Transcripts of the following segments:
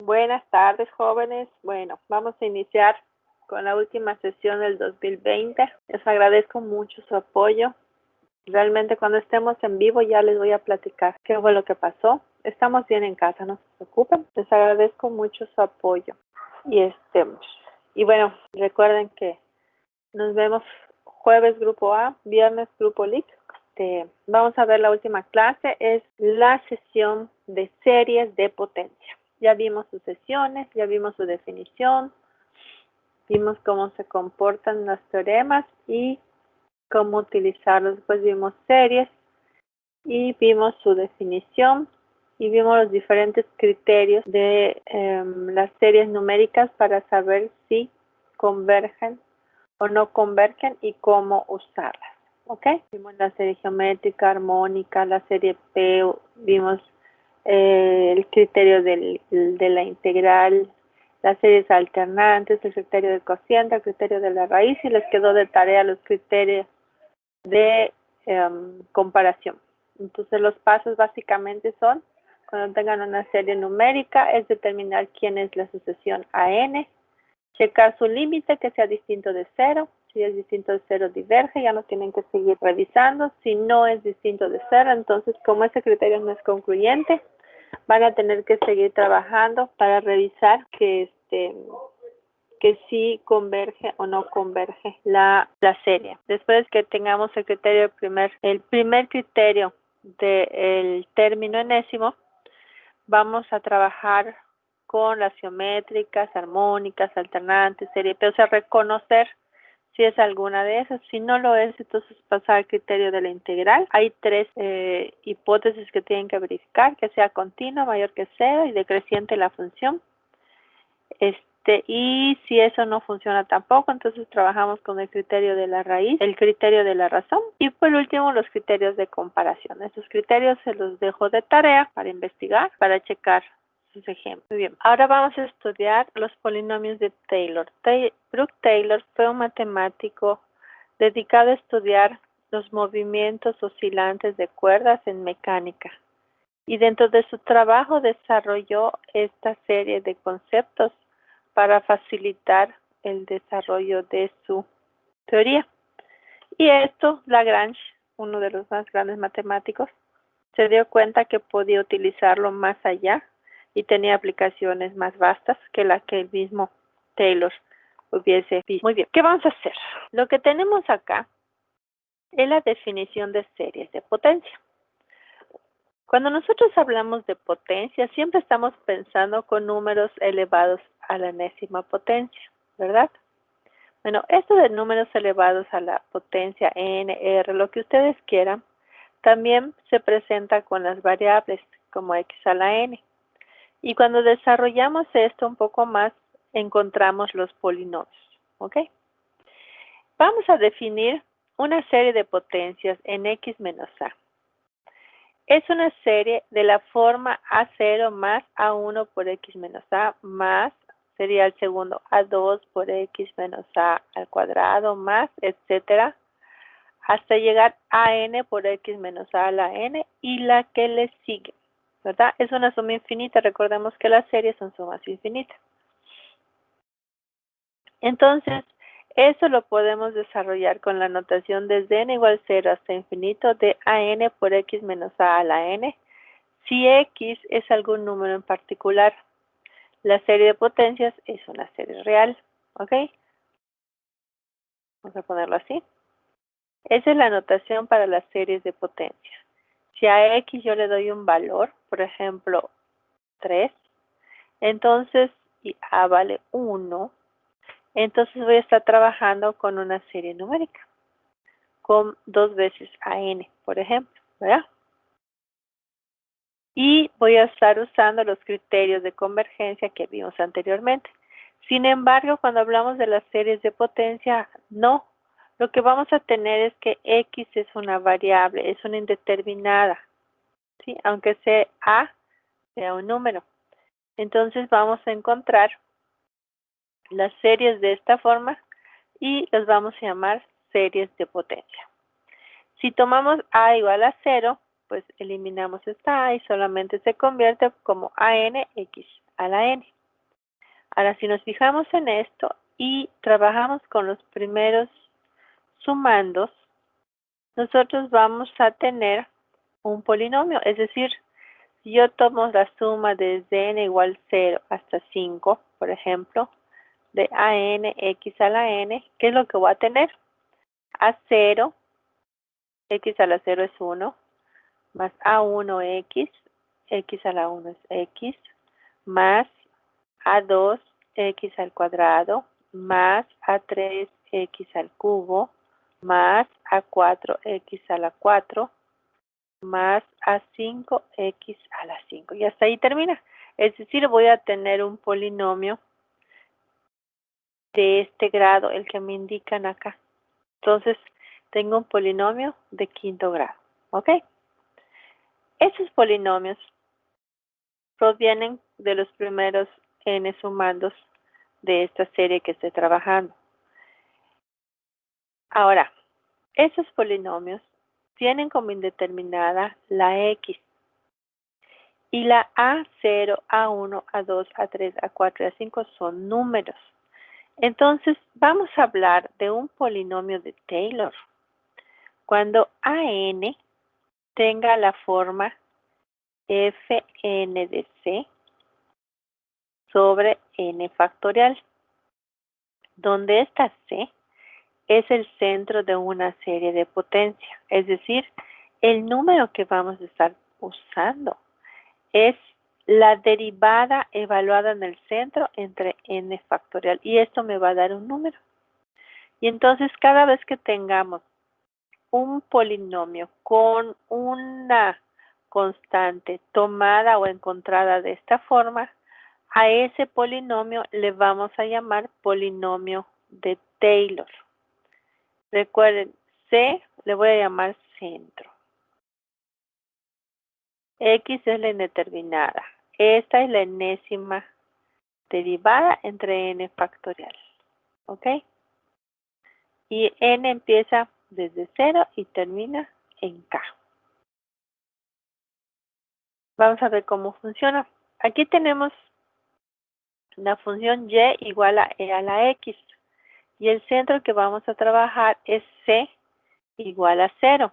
Buenas tardes, jóvenes. Bueno, vamos a iniciar con la última sesión del 2020. Les agradezco mucho su apoyo. Realmente cuando estemos en vivo ya les voy a platicar qué fue lo que pasó. Estamos bien en casa, no se preocupen. Les agradezco mucho su apoyo. Y bueno, recuerden que nos vemos jueves grupo A, viernes grupo LIC. Vamos a ver la última clase, es la sesión de series de potencia. Ya vimos sus sesiones, ya vimos su definición, vimos cómo se comportan los teoremas y cómo utilizarlos. Después vimos series y vimos su definición y vimos los diferentes criterios de las series numéricas para saber si convergen o no convergen y cómo usarlas. ¿Ok? Vimos la serie geométrica, armónica, la serie P, vimos el criterio de la integral, las series alternantes, el criterio del cociente, el criterio de la raíz, y les quedó de tarea los criterios de comparación. Entonces los pasos básicamente son, cuando tengan una serie numérica, es determinar quién es la sucesión a n, checar su límite que sea distinto de 0. Si es distinto de 0, diverge, ya no tienen que seguir revisando. Si no es distinto de 0, entonces como ese criterio no es concluyente, van a tener que seguir trabajando para revisar que sí converge o no converge la serie. Después que tengamos el criterio el primer criterio del término enésimo, vamos a trabajar con las geométricas, armónicas, alternantes, serie P, o sea, reconocer si es alguna de esas. Si no lo es, entonces pasar al criterio de la integral. Hay tres hipótesis que tienen que verificar: que sea continua, mayor que 0 y decreciente la función. Y si eso no funciona tampoco, entonces trabajamos con el criterio de la raíz, el criterio de la razón y por último los criterios de comparación. Estos criterios se los dejo de tarea para investigar, para checar sus ejemplos. Muy bien, ahora vamos a estudiar los polinomios de Taylor. Brooke Taylor fue un matemático dedicado a estudiar los movimientos oscilantes de cuerdas en mecánica. Y dentro de su trabajo desarrolló esta serie de conceptos para facilitar el desarrollo de su teoría. Y esto, Lagrange, uno de los más grandes matemáticos, se dio cuenta que podía utilizarlo más allá y tenía aplicaciones más vastas que la que el mismo Taylor hubiese visto. Muy bien, ¿qué vamos a hacer? Lo que tenemos acá es la definición de series de potencia. Cuando nosotros hablamos de potencia, siempre estamos pensando con números elevados a la enésima potencia, ¿verdad? Bueno, esto de números elevados a la potencia n, r, lo que ustedes quieran, también se presenta con las variables como x a la n. Y cuando desarrollamos esto un poco más, encontramos los polinomios, ¿ok? Vamos a definir una serie de potencias en x menos a. Es una serie de la forma A0 más A1 por X menos A más, sería el segundo, A2 por X menos A al cuadrado más, etcétera, hasta llegar a N por X menos A a la N y la que le sigue, ¿verdad? Es una suma infinita, recordemos que las series son sumas infinitas. Entonces, eso lo podemos desarrollar con la notación desde n igual 0 hasta infinito de an por x menos a la n, si x es algún número en particular. La serie de potencias es una serie real, ¿ok? Vamos a ponerlo así. Esa es la notación para las series de potencia. Si a x yo le doy un valor, por ejemplo, 3, entonces, y a vale 1, entonces voy a estar trabajando con una serie numérica, con 2 veces a n, por ejemplo, ¿verdad? Y voy a estar usando los criterios de convergencia que vimos anteriormente. Sin embargo, cuando hablamos de las series de potencia, no. Lo que vamos a tener es que x es una variable, es una indeterminada, ¿sí? Aunque sea a, sea un número. Entonces vamos a encontrar las series de esta forma y las vamos a llamar series de potencia. Si tomamos a igual a 0, pues eliminamos esta a y solamente se convierte como ANX. a la n. Ahora, si nos fijamos en esto y trabajamos con los primeros sumandos, nosotros vamos a tener un polinomio, es decir, si yo tomo la suma desde n igual 0 hasta 5, por ejemplo, de a n x a la n, ¿qué es lo que voy a tener? A0, x a la 0 es 1, más a1x, x a la 1 es x, más a2, x al cuadrado, más a3, x al cubo, más a4, x a la 4, más a5, x a la 5. Y hasta ahí termina. Es decir, voy a tener un polinomio de este grado, el que me indican acá. Entonces, tengo un polinomio de quinto grado. ¿Ok? Esos polinomios provienen de los primeros n sumandos de esta serie que estoy trabajando. Ahora, esos polinomios tienen como indeterminada la x y la a0, a1, a2, a3, a4 y a5 son números. Entonces, vamos a hablar de un polinomio de Taylor cuando an tenga la forma fn de c sobre n factorial, donde esta c es el centro de una serie de potencia, es decir, el número que vamos a estar usando es la derivada evaluada en el centro entre n factorial, y esto me va a dar un número. Y entonces cada vez que tengamos un polinomio con una constante tomada o encontrada de esta forma, a ese polinomio le vamos a llamar polinomio de Taylor. Recuerden, C le voy a llamar centro. X es la indeterminada. Esta es la enésima derivada entre n factorial. ¿Ok? Y n empieza desde 0 y termina en k. Vamos a ver cómo funciona. Aquí tenemos la función y igual a e a la x. Y el centro que vamos a trabajar es c igual a 0.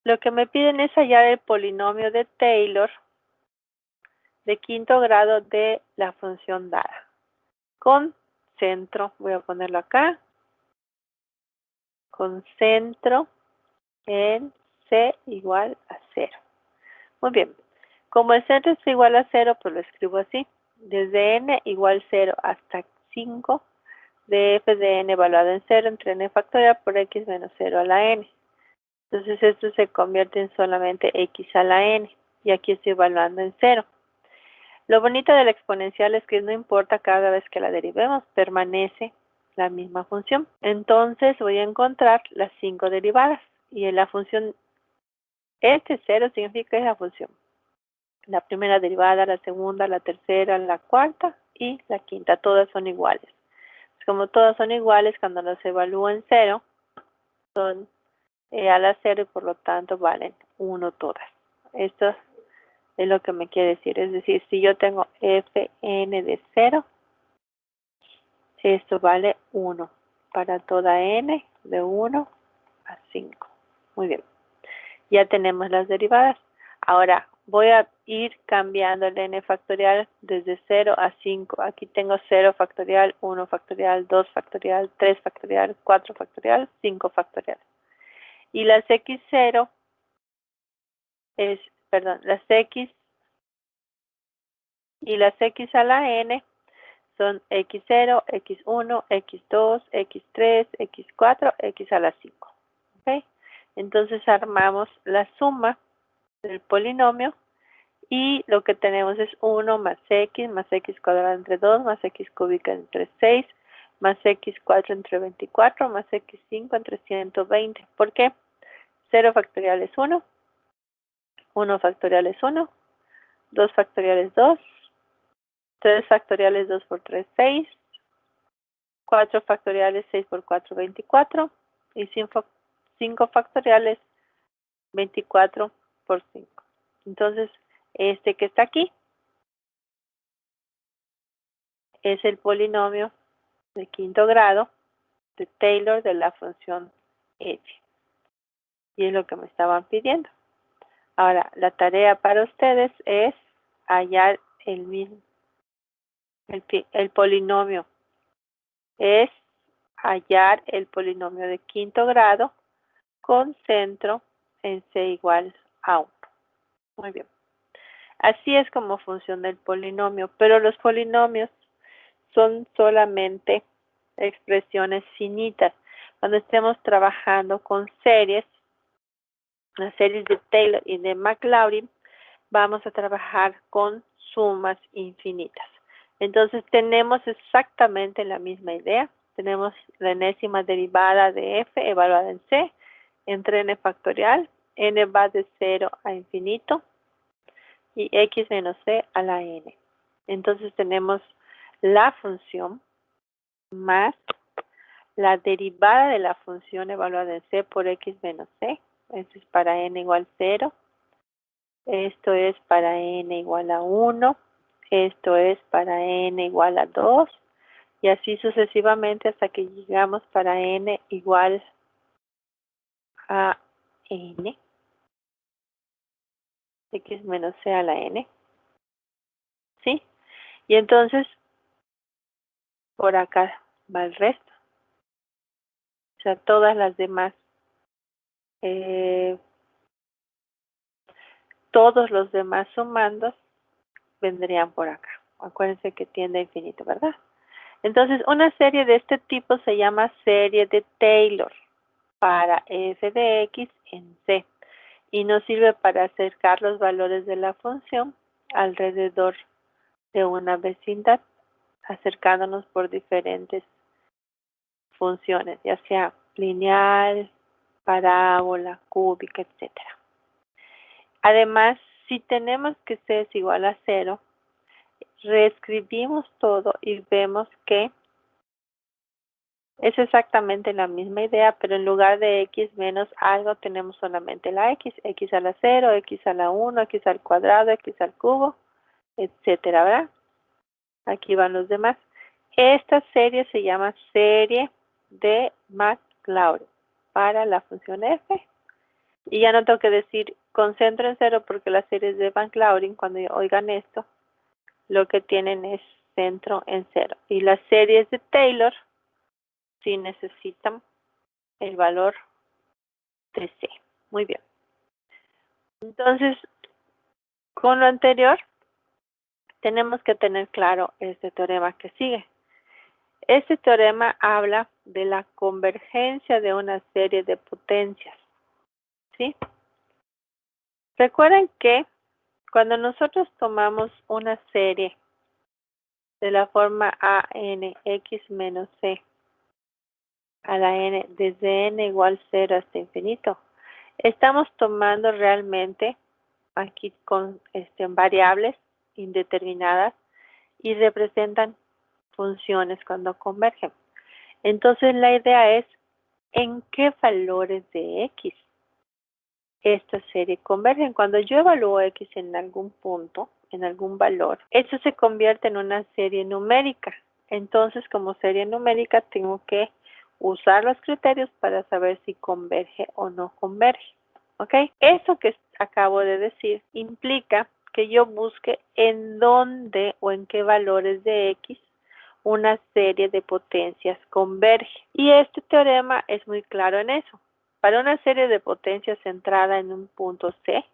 Lo que me piden es hallar el polinomio de Taylor de quinto grado de la función dada. Con centro, voy a ponerlo acá, con centro en c igual a 0. Muy bien, como el centro es igual a 0, pues lo escribo así. Desde n igual 0 hasta 5, de f de n evaluado en 0 entre n factorial por x menos 0 a la n. Entonces esto se convierte en solamente x a la n, y aquí estoy evaluando en 0. Lo bonito de la exponencial es que no importa cada vez que la derivemos, permanece la misma función. Entonces voy a encontrar las 5 derivadas, y en la función, este 0 significa que es la función. La primera derivada, la segunda, la tercera, la cuarta y la quinta, todas son iguales. Como todas son iguales, cuando las evalúo en 0, son a la 0 y por lo tanto valen 1 todas. Esto es lo que me quiere decir. Es decir, si yo tengo fn de 0, esto vale 1 para toda n de 1 a 5. Muy bien. Ya tenemos las derivadas. Ahora voy a ir cambiando el n factorial desde 0 a 5. Aquí tengo 0 factorial, 1 factorial, 2 factorial, 3 factorial, 4 factorial, 5 factorial. Y las x0 es, las x y las x a la n son x0, x1, x2, x3, x4, x a la 5. ¿Okay? Entonces armamos la suma del polinomio y lo que tenemos es 1 más x cuadrado entre 2, más x cúbica entre 6, más x4 entre 24, más x5 entre 120. ¿Por qué? 0 factorial es 1, 1 factorial es 1, 2 factorial es 2, 3 factoriales 2 por 3, 6, 4 factoriales 6 por 4, 24, y 5 factoriales 24 por 5. Entonces, Este que está aquí es el polinomio de quinto grado de Taylor de la función f. Y es lo que me estaban pidiendo. Ahora, la tarea para ustedes es hallar el polinomio. Es hallar el polinomio de quinto grado con centro en c igual a 1. Muy bien. Así es como funciona el polinomio, pero los polinomios son solamente expresiones finitas. Cuando estemos trabajando con series, las series de Taylor y de Maclaurin, vamos a trabajar con sumas infinitas. Entonces tenemos exactamente la misma idea. Tenemos la enésima derivada de f evaluada en c entre n factorial. N va de 0 a infinito y x menos c a la n. Entonces tenemos la función más la derivada de la función evaluada en c por x menos c. Esto es para n igual 0. Esto es para n igual a 1. Esto es para n igual a 2. Y así sucesivamente hasta que llegamos para n igual a n. X menos c a la n. ¿Sí? Y entonces, por acá va el resto. O sea, todas las demás, todos los demás sumandos vendrían por acá. Acuérdense que tiende a infinito, ¿verdad? Entonces, una serie de este tipo se llama serie de Taylor para f de x en c. Y nos sirve para acercar los valores de la función alrededor de una vecindad, acercándonos por diferentes funciones, ya sea lineal, parábola, cúbica, etc. Además, si tenemos que c es igual a 0, reescribimos todo y vemos que es exactamente la misma idea, pero en lugar de x menos algo tenemos solamente la x, x a la 0, x a la 1, x al cuadrado, x al cubo, etcétera, ¿verdad? Aquí van los demás. Esta serie se llama serie de Maclaurin para la función f. Y ya no tengo que decir concentro en 0 porque las series de Maclaurin, cuando oigan esto, lo que tienen es centro en 0. Y las series de Taylor sí necesitan el valor de c. Muy bien. Entonces, con lo anterior, tenemos que tener claro este teorema que sigue. Este teorema habla de la convergencia de una serie de potencias. ¿Sí? Recuerden que cuando nosotros tomamos una serie de la forma a n x menos c a la n desde n igual 0 hasta infinito, estamos tomando realmente aquí con variables indeterminadas y representan funciones cuando convergen. Entonces la idea es en qué valores de x esta serie convergen. Cuando yo evalúo x en algún punto, en algún valor, eso se convierte en una serie numérica. Entonces, como serie numérica, tengo que usar los criterios para saber si converge o no converge. ¿Ok? Eso que acabo de decir implica que yo busque en dónde o en qué valores de x una serie de potencias converge. Y este teorema es muy claro en eso. Para una serie de potencias centrada en un punto C,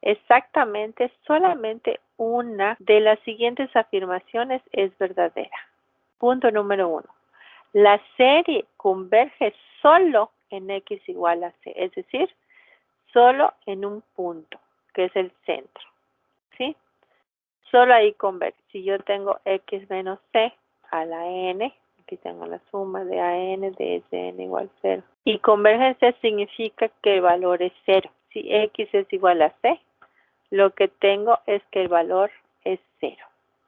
exactamente solamente una de las siguientes afirmaciones es verdadera. Punto número 1. La serie converge solo en x igual a c, es decir, solo en un punto, que es el centro. ¿Sí? Solo ahí converge. Si yo tengo x menos c a la n, aquí tengo la suma de a n de n igual a 0. Y convergencia significa que el valor es 0. Si x es igual a c, lo que tengo es que el valor es 0.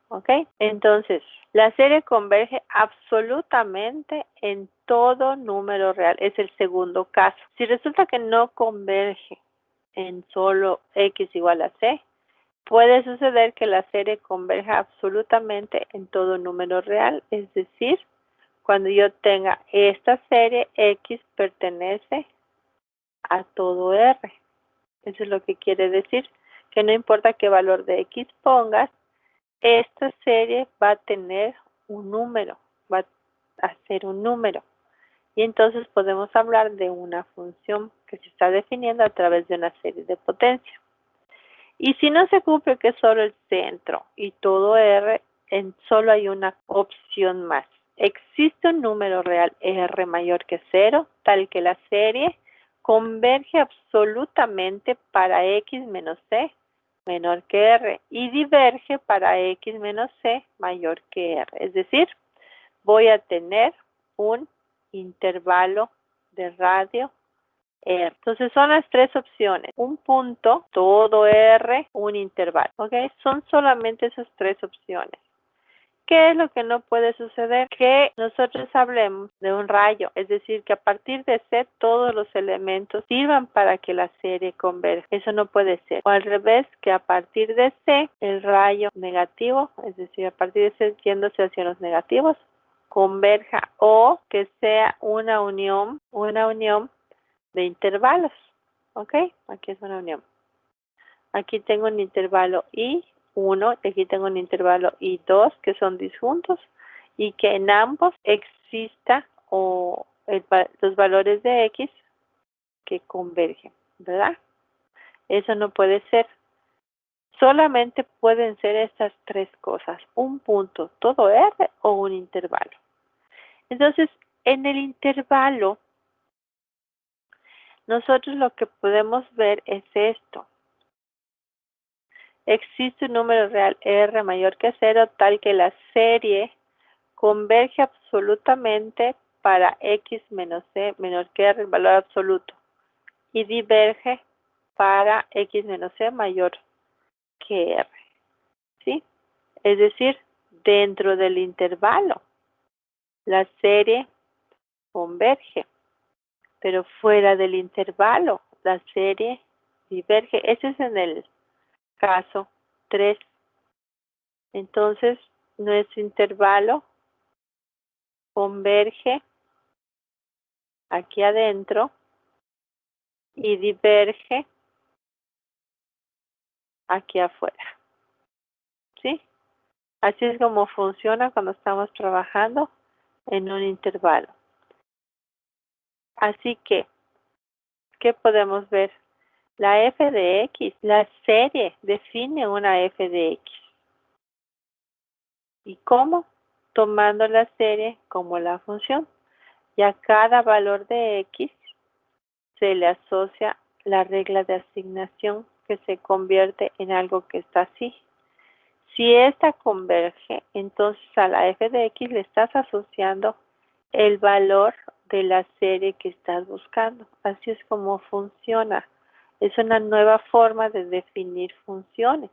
¿Ok? Entonces, la serie converge absolutamente en todo número real. Es el segundo caso. Si resulta que no converge en solo x igual a c, Puede suceder que la serie converja absolutamente en todo número real, es decir, cuando yo tenga esta serie, X pertenece a todo R. Eso es lo que quiere decir, que no importa qué valor de X pongas, esta serie va a tener un número, va a ser un número. Y entonces podemos hablar de una función que se está definiendo a través de una serie de potencia. Y si no se cumple que es solo el centro y todo R, solo hay una opción más. Existe un número real R mayor que 0, tal que la serie converge absolutamente para X menos C menor que R y diverge para X menos C mayor que R. Es decir, voy a tener un intervalo de radio R. Entonces son las tres opciones. Un punto, todo R, un intervalo. ¿Ok? Son solamente esas tres opciones. ¿Qué es lo que no puede suceder? Que nosotros hablemos de un rayo, es decir, que a partir de C todos los elementos sirvan para que la serie converja. Eso no puede ser. O al revés, que a partir de C el rayo negativo, es decir, a partir de C yéndose hacia los negativos, converja, o que sea una unión de intervalos. ¿Ok? Aquí es una unión. Aquí tengo un intervalo I1, aquí tengo un intervalo I2 que son disjuntos y que en ambos exista los valores de X que convergen, ¿verdad? Eso no puede ser. Solamente pueden ser estas tres cosas, un punto, todo R o un intervalo. Entonces, en el intervalo, nosotros lo que podemos ver es esto. Existe un número real R mayor que 0 tal que la serie converge absolutamente para X menos C menor que R, el valor absoluto, y diverge para X menos C mayor que R. ¿Sí? Es decir, dentro del intervalo, la serie converge, pero fuera del intervalo, la serie diverge. Ese es en el caso 3. Entonces, nuestro intervalo converge aquí adentro y diverge aquí afuera. ¿Sí? Así es como funciona cuando estamos trabajando en un intervalo. Así que, ¿qué podemos ver? La f de x, la serie define una f de x. ¿Y cómo? Tomando la serie como la función. Y a cada valor de x se le asocia la regla de asignación que se convierte en algo que está así. Si esta converge, entonces a la f de x le estás asociando el valor de la serie que estás buscando. Así es como funciona. Es una nueva forma de definir funciones.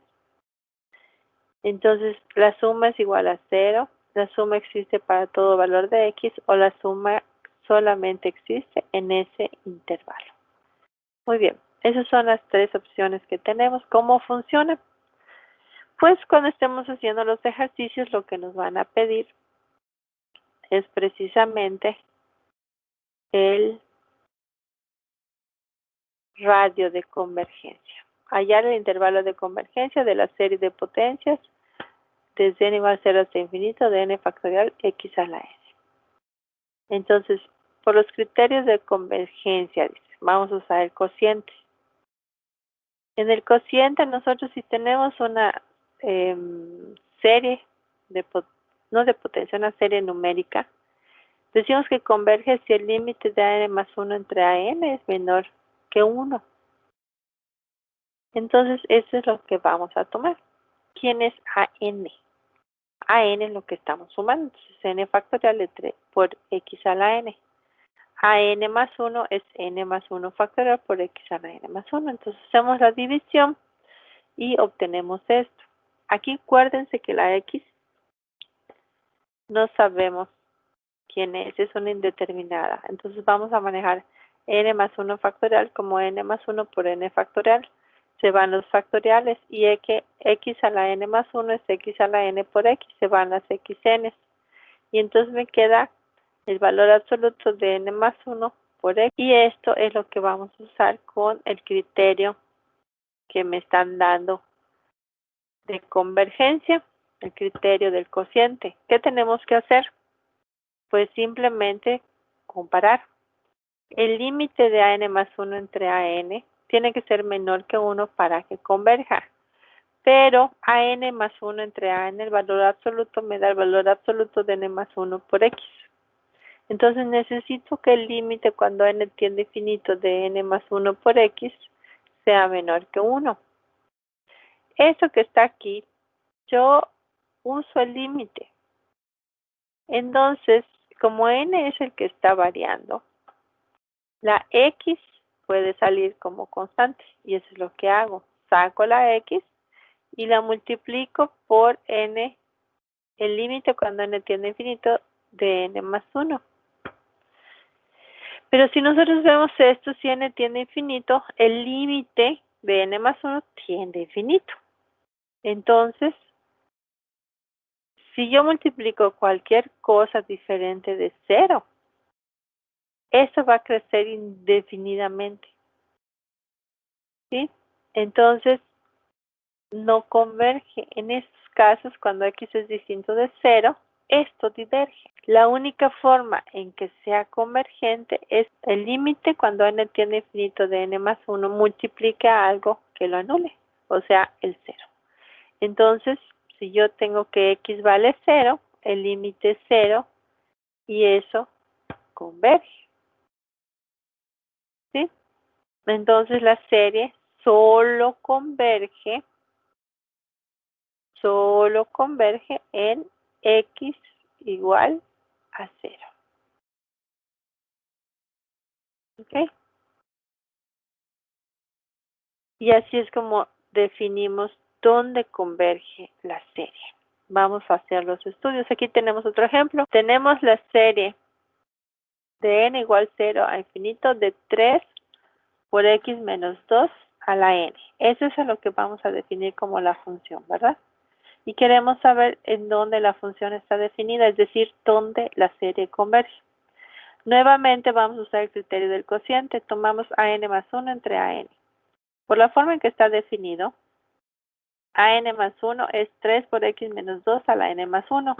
Entonces, la suma es igual a 0, la suma existe para todo valor de x o la suma solamente existe en ese intervalo. Muy bien, esas son las tres opciones que tenemos. ¿Cómo funciona? Pues cuando estemos haciendo los ejercicios, lo que nos van a pedir es precisamente el radio de convergencia. Hallar el intervalo de convergencia de la serie de potencias desde n igual a 0 hasta infinito de n factorial x a la n. Entonces, por los criterios de convergencia, vamos a usar el cociente. En el cociente nosotros si tenemos una serie no de potencia, una serie numérica, decimos que converge si el límite de n más 1 entre an es menor que 1. Entonces, eso es lo que vamos a tomar. ¿Quién es an? An es lo que estamos sumando. Entonces, n factorial de 3 por x a la n. An más 1 es n más 1 factorial por x a la n más 1. Entonces, hacemos la división y obtenemos esto. Aquí acuérdense que la x no sabemos quién es una indeterminada. Entonces, vamos a manejar n más 1 factorial como n más 1 por n factorial. se van los factoriales y x a la n más 1 es x a la n por x, se van las xn. Y entonces me queda el valor absoluto de n más 1 por x. Y esto es lo que vamos a usar con el criterio que me están dando de convergencia, el criterio del cociente. ¿Qué tenemos que hacer? Pues simplemente comparar. El límite de an más 1 entre an tiene que ser menor que 1 para que converja. Pero an más 1 entre an, el valor absoluto me da el valor absoluto de n más 1 por x. Entonces necesito que el límite cuando n tiende a infinito de n más 1 por x sea menor que 1. Eso que está aquí, yo uso el límite. Entonces, como n es el que está variando, la x puede salir como constante y eso es lo que hago. Saco la x y la multiplico por n, el límite cuando n tiende a infinito de n más 1. Pero si nosotros vemos esto, si n tiende a infinito, el límite de n más 1 tiende a infinito. Entonces, si yo multiplico cualquier cosa diferente de 0, eso va a crecer indefinidamente. ¿Sí? Entonces, no converge. En estos casos, cuando x es distinto de 0, esto diverge. La única forma en que sea convergente es el límite cuando n tiende a infinito de n más 1 multiplique a algo que lo anule, o sea, el 0. Entonces, si yo tengo que x vale 0, el límite es 0 y eso converge. ¿Sí? Entonces la serie solo converge en x igual a 0. ¿Ok? Y así es como definimos dónde converge la serie. Vamos a hacer los estudios. Aquí tenemos otro ejemplo. Tenemos la serie de n igual 0 a infinito de 3 por x menos 2 a la n. Eso es a lo que vamos a definir como la función, ¿verdad? Y queremos saber en dónde la función está definida, es decir, dónde la serie converge. Nuevamente vamos a usar el criterio del cociente. Tomamos an más 1 entre an. Por la forma en que está definido, an más 1 es 3 por x menos 2 a la n más 1.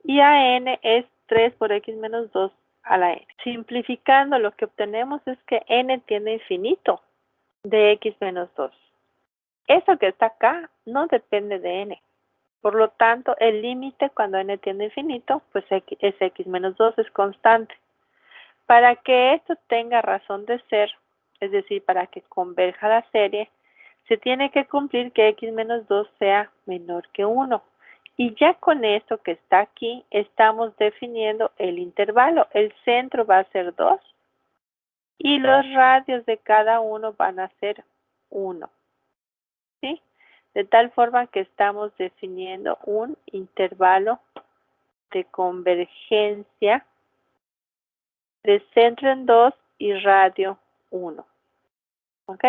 Y an es 3 por x menos 2 a la n. Simplificando, lo que obtenemos es que n tiende a infinito de x menos 2. Eso que está acá no depende de n. Por lo tanto, el límite cuando n tiende a infinito, pues es x menos 2, es constante. Para que esto tenga razón de ser, es decir, para que converja la serie, se tiene que cumplir que x menos 2 sea menor que 1. Y ya con esto que está aquí, estamos definiendo el intervalo. El centro va a ser 2 y los radios de cada uno van a ser 1. ¿Sí? De tal forma que estamos definiendo un intervalo de convergencia de centro en 2 y radio 1. ¿Ok?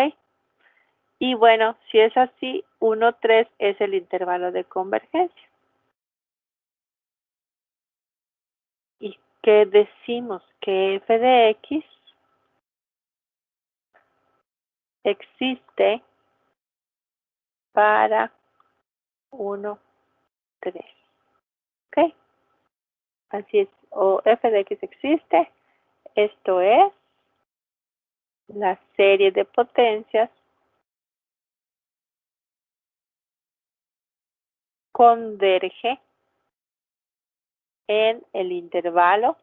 Y bueno, si es así, 1, 3 es el intervalo de convergencia. ¿Y qué decimos? Que f de x existe para 1, 3. ¿Ok? Así es. O f de x existe. Esto es la serie de potencias converge en el intervalo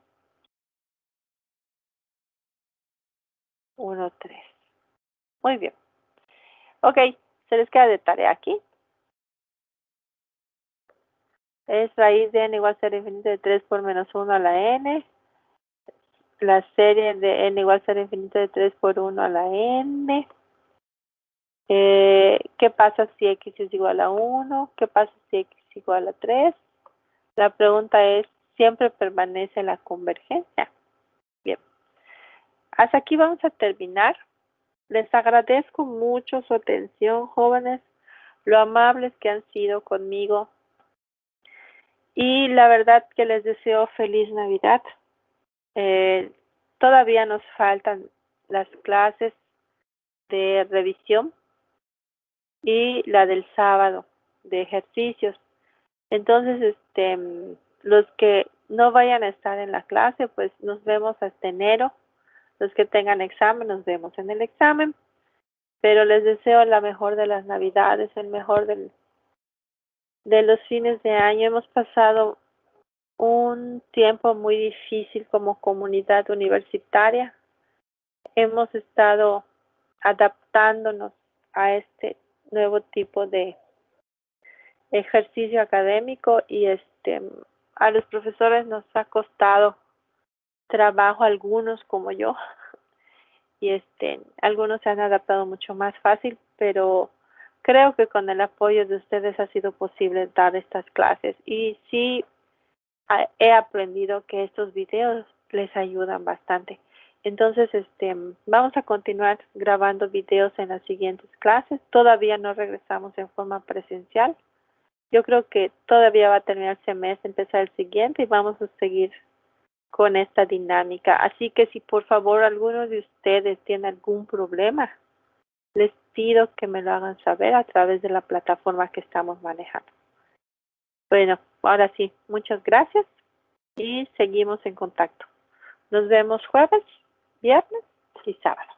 1, 3. Muy bien. Ok, se les queda de tarea aquí. Es raíz de n igual a 0 infinito de 3 por menos 1 a la n. La serie de n igual a 0 infinito de 3 por 1 a la n. ¿Qué pasa si x es igual a 1? ¿Qué pasa si x es igual a 3? La pregunta es, ¿siempre permanece la convergencia? Bien. Hasta aquí vamos a terminar. Les agradezco mucho su atención, jóvenes, lo amables que han sido conmigo y la verdad que les deseo feliz Navidad. Eh, Todavía nos faltan las clases de revisión y la del sábado de ejercicios. Entonces, los que no vayan a estar en la clase, pues nos vemos hasta enero. Los que tengan examen, nos vemos en el examen. Pero les deseo la mejor de las Navidades, el mejor de los fines de año. Hemos pasado un tiempo muy difícil como comunidad universitaria. Hemos estado adaptándonos a este nuevo tipo de ejercicio académico y a los profesores nos ha costado trabajo, algunos como yo, y algunos se han adaptado mucho más fácil, pero creo que con el apoyo de ustedes ha sido posible dar estas clases y sí he aprendido que estos videos les ayudan bastante. Entonces, vamos a continuar grabando videos en las siguientes clases. Todavía no regresamos en forma presencial. Yo creo que todavía va a terminar el semestre, empezar el siguiente y vamos a seguir con esta dinámica. Así que si por favor alguno de ustedes tiene algún problema, les pido que me lo hagan saber a través de la plataforma que estamos manejando. Bueno, ahora sí, muchas gracias y seguimos en contacto. Nos vemos jueves, viernes y sábado.